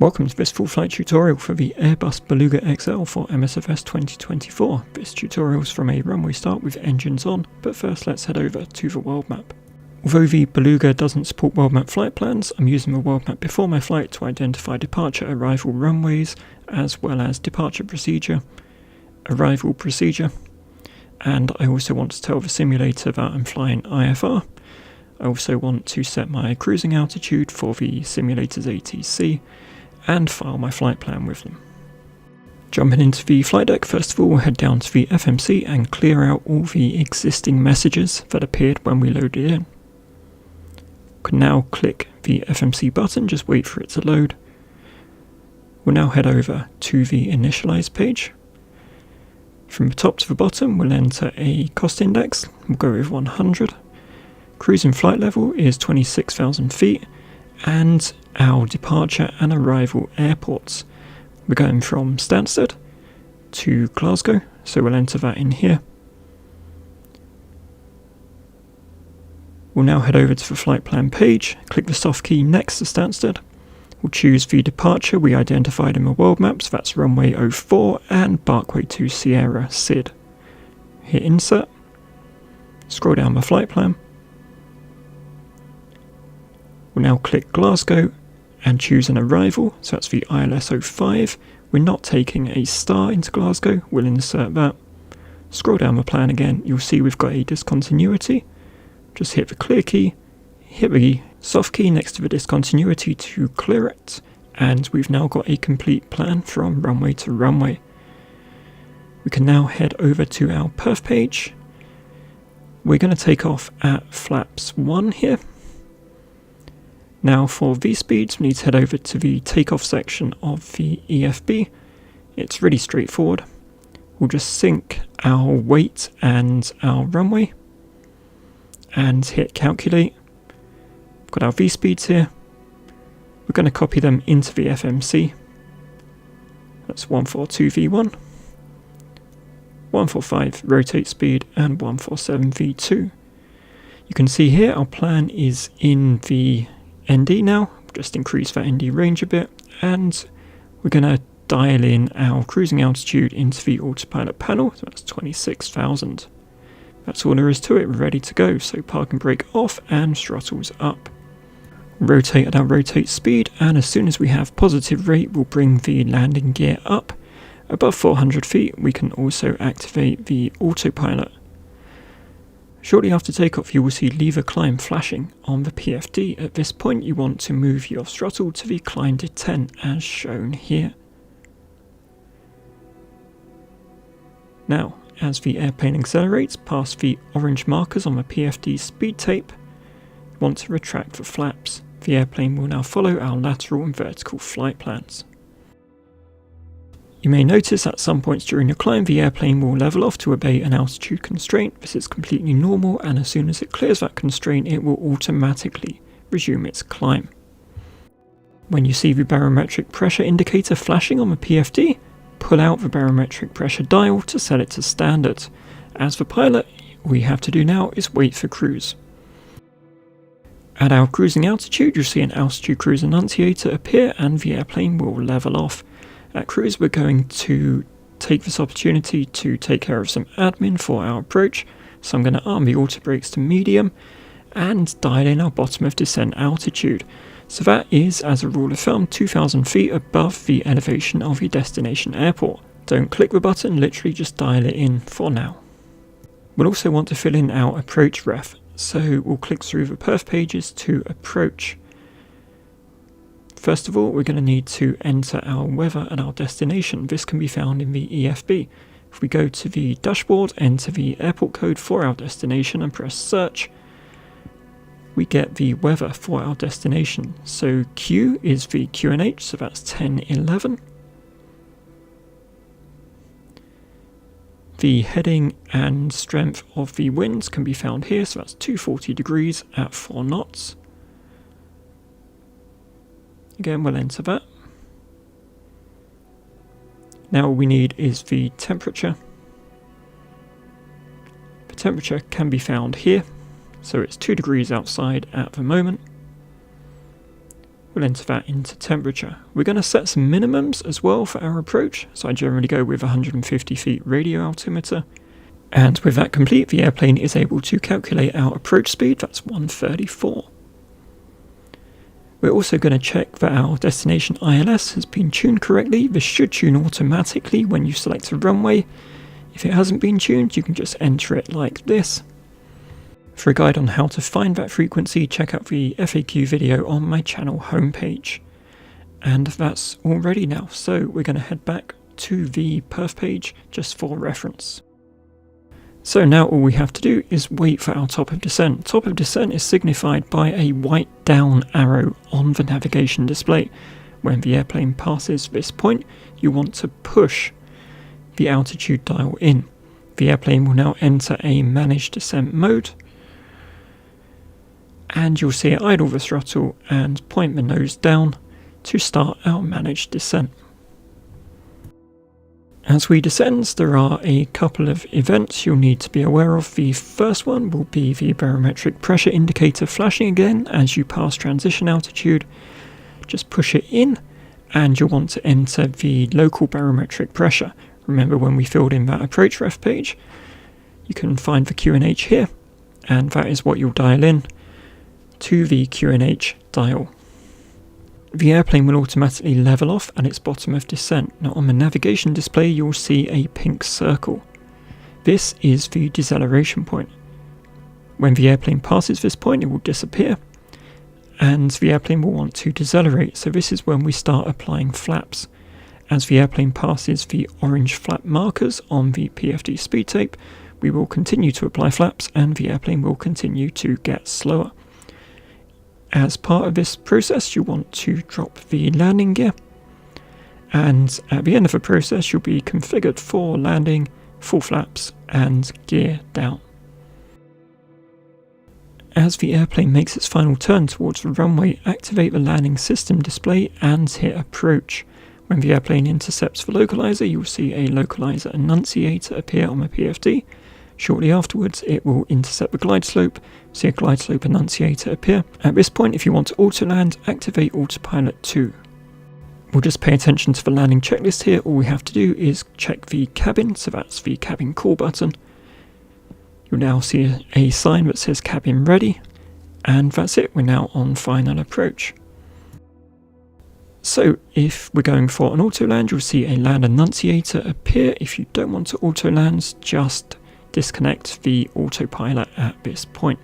Welcome to this full flight tutorial for the Airbus Beluga XL for MSFS 2024. This tutorial is from a runway start with engines on, but first let's head over to the world map. Although the Beluga doesn't support world map flight plans, I'm using the world map before my flight to identify departure arrival runways, as well as departure procedure, arrival procedure, and I also want to tell the simulator that I'm flying IFR. I also want to set my cruising altitude for the simulator's ATC, and file my flight plan with them. Jumping into the flight deck, first of all we'll head down to the FMC and clear out all the existing messages that appeared when we loaded in. We can now click the FMC button, just wait for it to load. We'll now head over to the initialize page. From the top to the bottom we'll enter a cost index, we'll go with 100. Cruising flight level is 26,000 feet. And our departure and arrival airports. We're going from Stansted to Glasgow, so we'll enter that in here. We'll now head over to the flight plan page, click the soft key next to Stansted. We'll choose the departure we identified in the world maps, that's runway 04 and Barkway to Sierra SID. Hit insert, scroll down the flight plan. We'll now click Glasgow and choose an arrival, so that's the ILS 05. We're not taking a star into Glasgow, we'll insert that. Scroll down the plan again, you'll see we've got a discontinuity. Just hit the clear key, hit the soft key next to the discontinuity to clear it, and we've now got a complete plan from runway to runway. We can now head over to our perf page. We're going to take off at flaps 1 here. Now for V-speeds, we need to head over to the takeoff section of the EFB. It's really straightforward. We'll just sync our weight and our runway and hit calculate. We've got our V-speeds here. We're going to copy them into the FMC. That's 142 V1, 145 rotate speed and 147 V2. You can see here our plan is in the ND now, just increase that ND range a bit, and we're going to dial in our cruising altitude into the autopilot panel, so that's 26,000. That's all there is to it, we're ready to go, so park and brake off and throttles up. Rotate at our rotate speed, and as soon as we have positive rate we'll bring the landing gear up. Above 400 feet we can also activate the autopilot. Shortly after takeoff you will see lever climb flashing on the PFD. At this point you want to move your throttle to the climb detent as shown here. Now, as the airplane accelerates past the orange markers on the PFD speed tape, you want to retract the flaps. The airplane will now follow our lateral and vertical flight plans. You may notice at some points during the climb the airplane will level off to obey an altitude constraint. This is completely normal, and as soon as it clears that constraint it will automatically resume its climb. When you see the barometric pressure indicator flashing on the PFD, pull out the barometric pressure dial to set it to standard. As the pilot, all we have to do now is wait for cruise. At our cruising altitude you'll see an altitude cruise annunciator appear and the airplane will level off. At cruise we're going to take this opportunity to take care of some admin for our approach, so I'm going to arm the auto brakes to medium and dial in our bottom of descent altitude. So that is, as a rule of thumb, 2,000 feet above the elevation of your destination airport. Don't click the button, literally just dial it in for now. We'll also want to fill in our approach ref, so we'll click through the perf pages to approach. First of all, we're going to need to enter our weather at our destination. This can be found in the EFB. If we go to the dashboard, enter the airport code for our destination and press search, we get the weather for our destination. So Q is the QNH, so that's 1011. The heading and strength of the winds can be found here, so that's 240 degrees at 4 knots. Again, we'll enter that. Now all we need is the temperature. The temperature can be found here, so it's 2 degrees outside at the moment. We'll enter that into temperature. We're going to set some minimums as well for our approach, so I generally go with 150 feet radio altimeter. And with that complete, the airplane is able to calculate our approach speed, that's 134. We're also going to check that our destination ILS has been tuned correctly. This should tune automatically when you select a runway. If it hasn't been tuned, you can just enter it like this. For a guide on how to find that frequency, check out the FAQ video on my channel homepage. And that's all ready now, so we're going to head back to the perf page just for reference. So now all we have to do is wait for our top of descent. Top of descent is signified by a white down arrow on the navigation display. When the airplane passes this point, you want to push the altitude dial in. The airplane will now enter a managed descent mode, and you'll see it idle the throttle and point the nose down to start our managed descent. As we descend, there are a couple of events you'll need to be aware of. The first one will be the barometric pressure indicator flashing again as you pass transition altitude. Just push it in and you'll want to enter the local barometric pressure. Remember when we filled in that approach ref page, you can find the QNH here, and that is what you'll dial in to the QNH dial. The airplane will automatically level off at its bottom of descent. Now on the navigation display you'll see a pink circle. This is the deceleration point. When the airplane passes this point it will disappear and the airplane will want to decelerate, so this is when we start applying flaps. As the airplane passes the orange flap markers on the PFD speed tape, we will continue to apply flaps and the airplane will continue to get slower. As part of this process, you want to drop the landing gear, and at the end of the process, you'll be configured for landing, full flaps, and gear down. As the airplane makes its final turn towards the runway, activate the landing system display and hit approach. When the airplane intercepts the localizer, you'll see a localizer annunciator appear on the PFD. Shortly afterwards, it will intercept the glide slope, see a glide slope annunciator appear. At this point, if you want to auto-land, activate autopilot 2. We'll just pay attention to the landing checklist here. All we have to do is check the cabin, so that's the cabin call button. You'll now see a sign that says cabin ready, and that's it, we're now on final approach. So if we're going for an auto-land, you'll see a land annunciator appear. If you don't want to auto-land, just disconnect the autopilot at this point.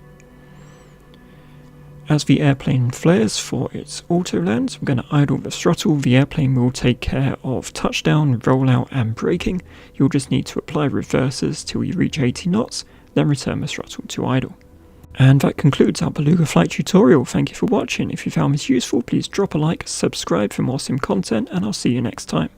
As the airplane flares for its auto land, we're going to idle the throttle. The airplane will take care of touchdown, rollout and braking. You'll just need to apply reversers till you reach 80 knots, then return the throttle to idle. And that concludes our Beluga flight tutorial. Thank you for watching. If you found this useful, please drop a like, subscribe for more sim content, and I'll see you next time.